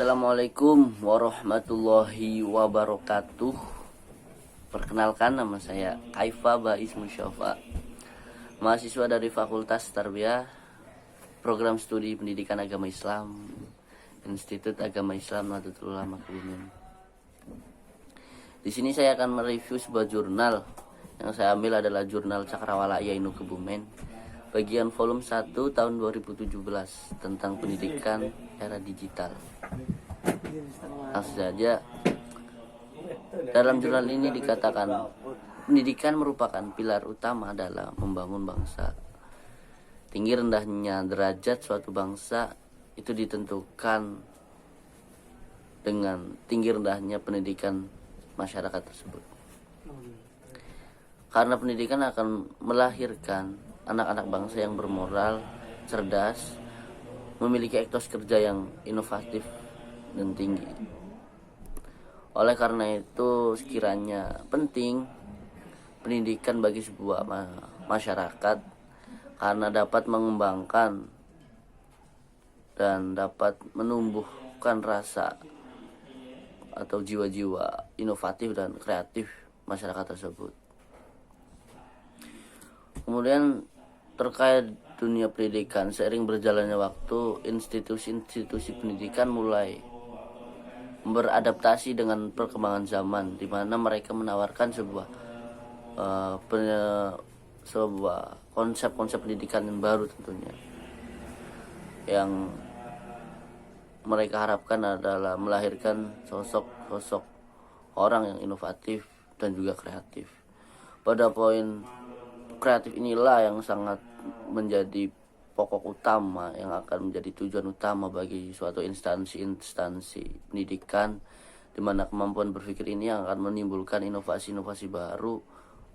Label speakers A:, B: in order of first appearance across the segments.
A: Assalamualaikum warahmatullahi wabarakatuh. Perkenalkan, nama saya Kaifa Bais Musyafa, mahasiswa dari Fakultas Tarbiyah, Program Studi Pendidikan Agama Islam, Institut Agama Islam Nahdlatul Ulama Kebumen. Di sini saya akan mereview sebuah jurnal. Yang saya ambil adalah jurnal Cakrawala Yainu Kebumen, bagian volume 1 tahun 2017 tentang pendidikan era digital. Langsung saja, dalam jurnal ini dikatakan pendidikan merupakan pilar utama dalam membangun bangsa. Tinggi rendahnya derajat suatu bangsa itu ditentukan dengan tinggi rendahnya pendidikan masyarakat tersebut. Karena pendidikan akan melahirkan anak-anak bangsa yang bermoral, cerdas, memiliki etos kerja yang inovatif dan tinggi. Oleh karena itu, sekiranya penting pendidikan bagi sebuah masyarakat karena dapat mengembangkan dan dapat menumbuhkan rasa atau jiwa-jiwa inovatif dan kreatif masyarakat tersebut. Kemudian terkait dunia pendidikan, seiring berjalannya waktu, institusi-institusi pendidikan mulai beradaptasi dengan perkembangan zaman, di mana mereka menawarkan sebuah konsep-konsep pendidikan yang baru tentunya. Yang mereka harapkan adalah melahirkan sosok-sosok orang yang inovatif dan juga kreatif. Pada poin kreatif inilah yang sangat menjadi pokok utama yang akan menjadi tujuan utama bagi suatu instansi pendidikan, di mana kemampuan berpikir ini akan menimbulkan inovasi-inovasi baru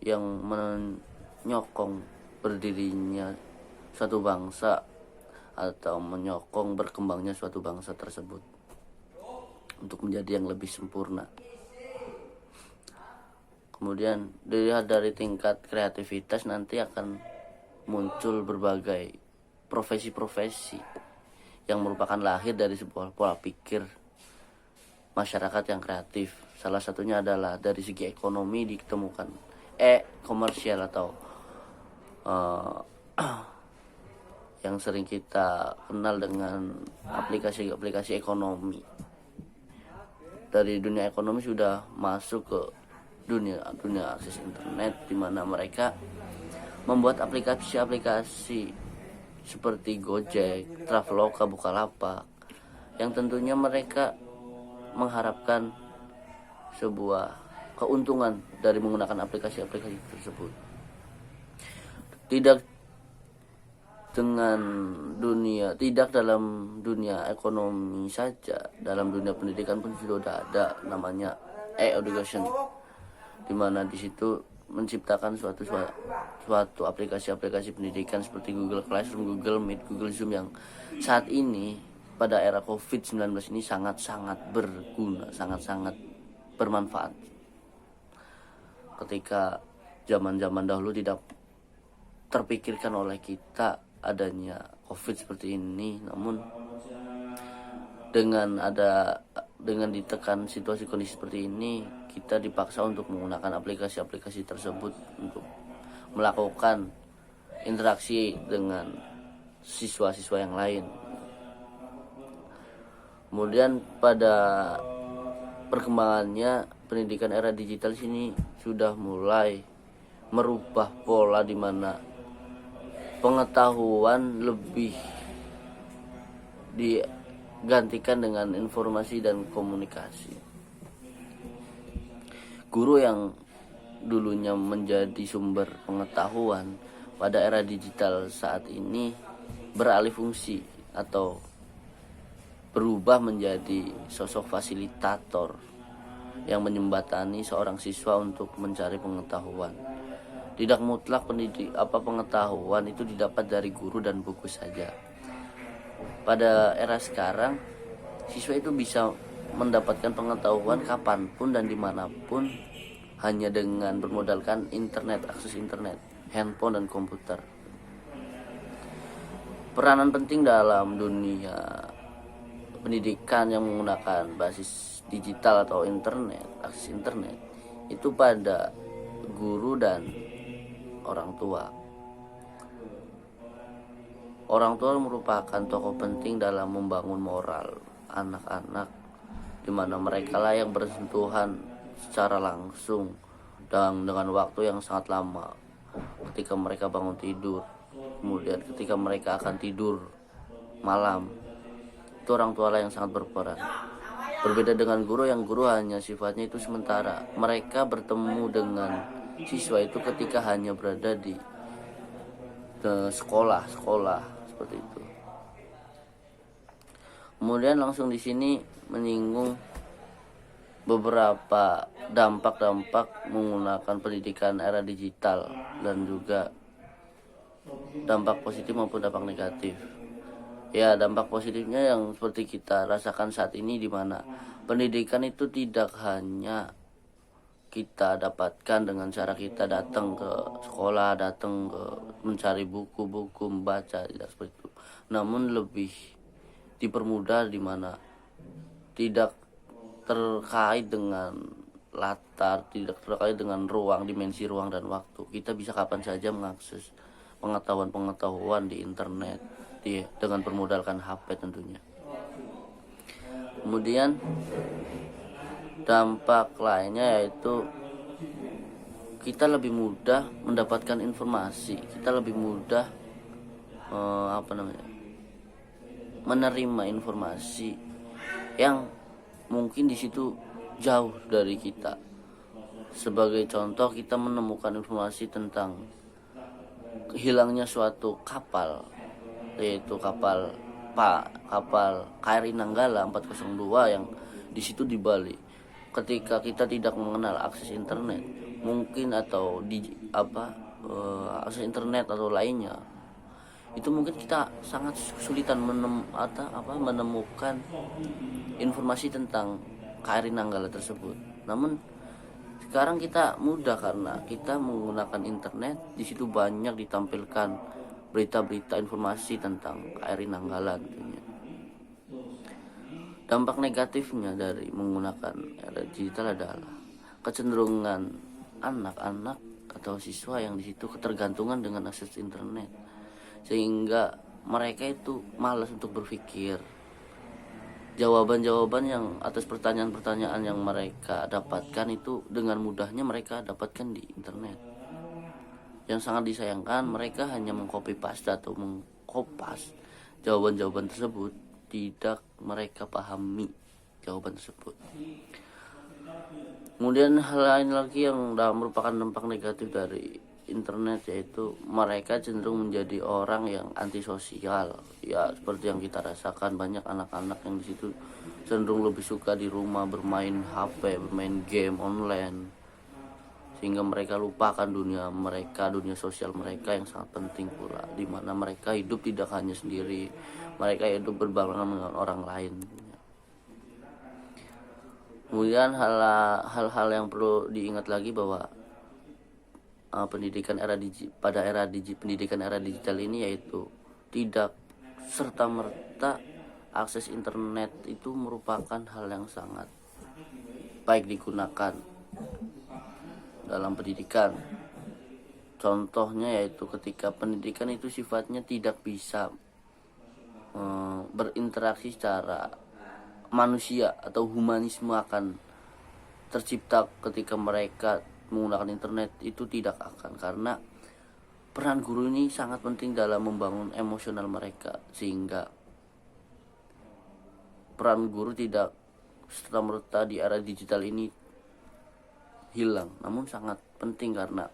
A: yang menyokong berdirinya suatu bangsa atau menyokong berkembangnya suatu bangsa tersebut untuk menjadi yang lebih sempurna. Kemudian dilihat dari tingkat kreativitas, nanti akan muncul berbagai profesi-profesi yang merupakan lahir dari sebuah pola pikir masyarakat yang kreatif. Salah satunya adalah dari segi ekonomi ditemukan komersial atau yang sering kita kenal dengan aplikasi-aplikasi ekonomi. Dari dunia ekonomi sudah masuk ke dunia akses internet, di mana mereka membuat aplikasi-aplikasi seperti Gojek, Traveloka, Bukalapak, yang tentunya mereka mengharapkan sebuah keuntungan dari menggunakan aplikasi-aplikasi tersebut. Tidak dalam dunia ekonomi saja, dalam dunia pendidikan pun sudah ada namanya e-education, di mana di situ menciptakan suatu aplikasi-aplikasi pendidikan seperti Google Classroom, Google Meet, Google Zoom, yang saat ini pada era COVID-19 ini sangat-sangat berguna, sangat-sangat bermanfaat. Ketika zaman-zaman dahulu tidak terpikirkan oleh kita adanya COVID seperti ini, namun dengan ditekan situasi kondisi seperti ini, kita dipaksa untuk menggunakan aplikasi-aplikasi tersebut untuk melakukan interaksi dengan siswa-siswa yang lain. Kemudian pada perkembangannya, pendidikan era digital sini sudah mulai merubah pola, di mana pengetahuan lebih digantikan dengan informasi dan komunikasi. Guru yang dulunya menjadi sumber pengetahuan pada era digital saat ini beralih fungsi atau berubah menjadi sosok fasilitator yang menjembatani seorang siswa untuk mencari pengetahuan. Tidak mutlak pengetahuan itu didapat dari guru dan buku saja. Pada era sekarang, siswa itu bisa mendapatkan pengetahuan kapanpun dan dimanapun hanya dengan bermodalkan internet, akses internet, handphone dan komputer. Peranan penting dalam dunia pendidikan yang menggunakan basis digital atau internet, akses internet, itu pada guru dan orang tua. Orang tua merupakan tokoh penting dalam membangun moral anak-anak, di mana mereka lah yang bersentuhan secara langsung dan dengan waktu yang sangat lama ketika mereka bangun tidur, kemudian ketika mereka akan tidur malam. Itu orang tua lah yang sangat berperan. Berbeda dengan guru, yang guru hanya sifatnya itu sementara. Mereka bertemu dengan siswa itu ketika hanya berada di sekolah seperti itu. Kemudian langsung di sini menyinggung beberapa dampak-dampak menggunakan pendidikan era digital dan juga dampak positif maupun dampak negatif. Ya, dampak positifnya yang seperti kita rasakan saat ini, di mana pendidikan itu tidak hanya kita dapatkan dengan cara kita datang ke sekolah, datang ke mencari buku-buku, membaca, tidak seperti itu. Namun lebih dipermudah, di mana tidak terkait dengan latar, tidak terkait dengan ruang, dimensi ruang dan waktu. Kita bisa kapan saja mengakses pengetahuan di internet dengan bermodalkan HP tentunya. Kemudian dampak lainnya yaitu kita lebih mudah mendapatkan informasi, kita lebih mudah menerima informasi yang mungkin di situ jauh dari kita. Sebagai contoh, kita menemukan informasi tentang hilangnya suatu kapal, yaitu kapal KRI Nanggala 402 yang di situ di Bali. Ketika kita tidak mengenal akses internet, mungkin atau akses internet atau lainnya, itu mungkin kita sangat kesulitan menemukan informasi tentang KRI Nanggala tersebut. Namun sekarang kita mudah karena kita menggunakan internet. Di situ banyak ditampilkan berita-berita informasi tentang KRI Nanggala tentunya. Dampak negatifnya dari menggunakan era digital adalah kecenderungan anak-anak atau siswa yang di situ ketergantungan dengan akses internet, sehingga mereka itu malas untuk berpikir. Jawaban-jawaban yang atas pertanyaan-pertanyaan yang mereka dapatkan itu dengan mudahnya mereka dapatkan di internet. Yang sangat disayangkan, mereka hanya mengcopy paste atau mengkopas jawaban-jawaban tersebut, tidak mereka pahami jawaban tersebut. Kemudian hal lain lagi yang merupakan dampak negatif dari internet, yaitu mereka cenderung menjadi orang yang antisosial. Ya, seperti yang kita rasakan, banyak anak-anak yang di situ cenderung lebih suka di rumah bermain HP, bermain game online, sehingga mereka lupakan dunia sosial mereka yang sangat penting pula, di mana mereka hidup tidak hanya sendiri, mereka hidup berbarengan dengan orang lain. Kemudian hal-hal yang perlu diingat lagi bahwa pendidikan era digital ini yaitu tidak serta-merta akses internet itu merupakan hal yang sangat baik digunakan dalam pendidikan. Contohnya yaitu ketika pendidikan itu sifatnya tidak bisa berinteraksi secara manusia atau humanisme akan tercipta ketika mereka menggunakan internet, itu tidak akan, karena peran guru ini sangat penting dalam membangun emosional mereka, sehingga peran guru tidak serta-merta di era digital ini hilang, namun sangat penting karena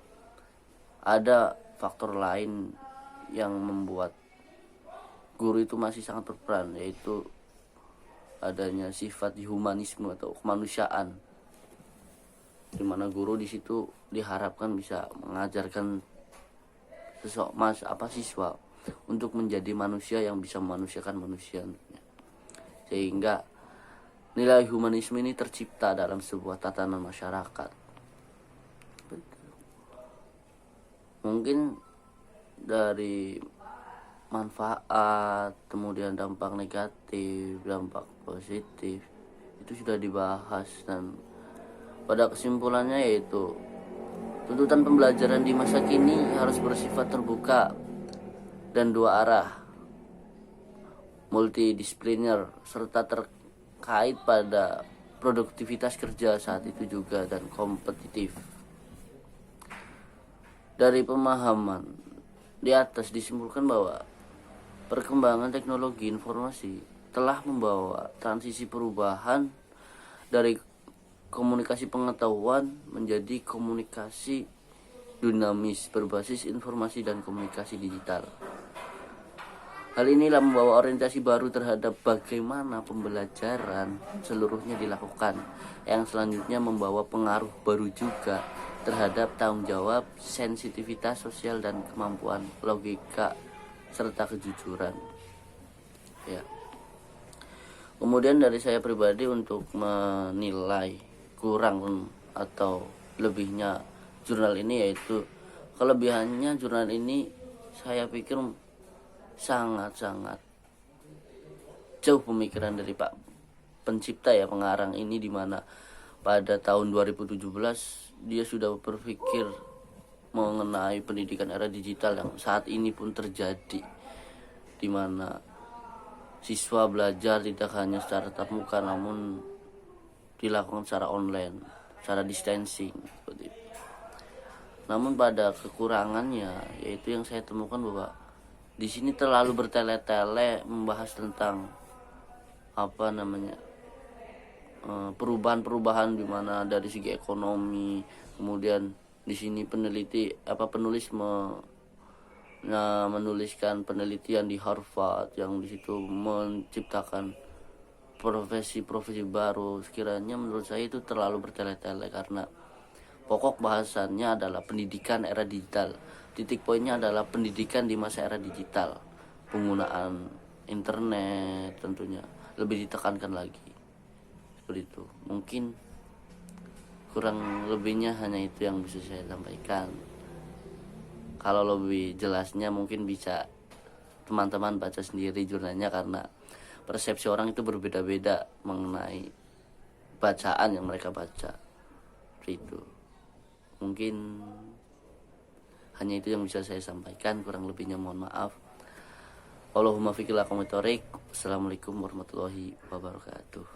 A: ada faktor lain yang membuat guru itu masih sangat berperan, yaitu adanya sifat humanisme atau kemanusiaan, di mana guru di situ diharapkan bisa mengajarkan siswa untuk menjadi manusia yang bisa memanusiakan manusia, sehingga nilai humanisme ini tercipta dalam sebuah tatanan masyarakat. Mungkin dari manfaat, kemudian dampak negatif, dampak positif, itu sudah dibahas. Dan pada kesimpulannya yaitu tuntutan pembelajaran di masa kini harus bersifat terbuka dan dua arah, multidisipliner, serta terkait pada produktivitas kerja saat itu juga dan kompetitif. Dari pemahaman di atas disimpulkan bahwa perkembangan teknologi informasi telah membawa transisi perubahan dari komunikasi pengetahuan menjadi komunikasi dinamis berbasis informasi dan komunikasi digital. Hal inilah membawa orientasi baru terhadap bagaimana pembelajaran seluruhnya dilakukan, yang selanjutnya membawa pengaruh baru juga terhadap tanggung jawab, sensitivitas sosial, dan kemampuan logika serta kejujuran. Ya. Kemudian dari saya pribadi untuk menilai kurang atau lebihnya jurnal ini, yaitu kelebihannya jurnal ini saya pikir sangat-sangat jauh pemikiran dari Pak pencipta ya, pengarang ini, dimana pada tahun 2017 dia sudah berpikir mengenai pendidikan era digital yang saat ini pun terjadi, dimana siswa belajar tidak hanya secara tatap muka namun dilakukan secara online, secara distancing seperti itu. Namun pada kekurangannya yaitu yang saya temukan bahwa di sini terlalu bertele-tele membahas tentang perubahan-perubahan di mana dari segi ekonomi. Kemudian di sini penulis menuliskan penelitian di Harvard yang di situ menciptakan profesi-profesi baru. Sekiranya menurut saya itu terlalu bertele-tele karena pokok bahasannya adalah pendidikan era digital. Titik poinnya adalah pendidikan di masa era digital. Penggunaan internet tentunya lebih ditekankan lagi. Seperti itu. Mungkin kurang lebihnya hanya itu yang bisa saya sampaikan. Kalau lebih jelasnya mungkin bisa teman-teman baca sendiri jurnalnya, karena persepsi orang itu berbeda-beda mengenai bacaan yang mereka baca. Seperti itu. Mungkin hanya itu yang bisa saya sampaikan, kurang lebihnya mohon maaf. Allahumma fiqil aqwamitorik. Assalamualaikum warahmatullahi wabarakatuh.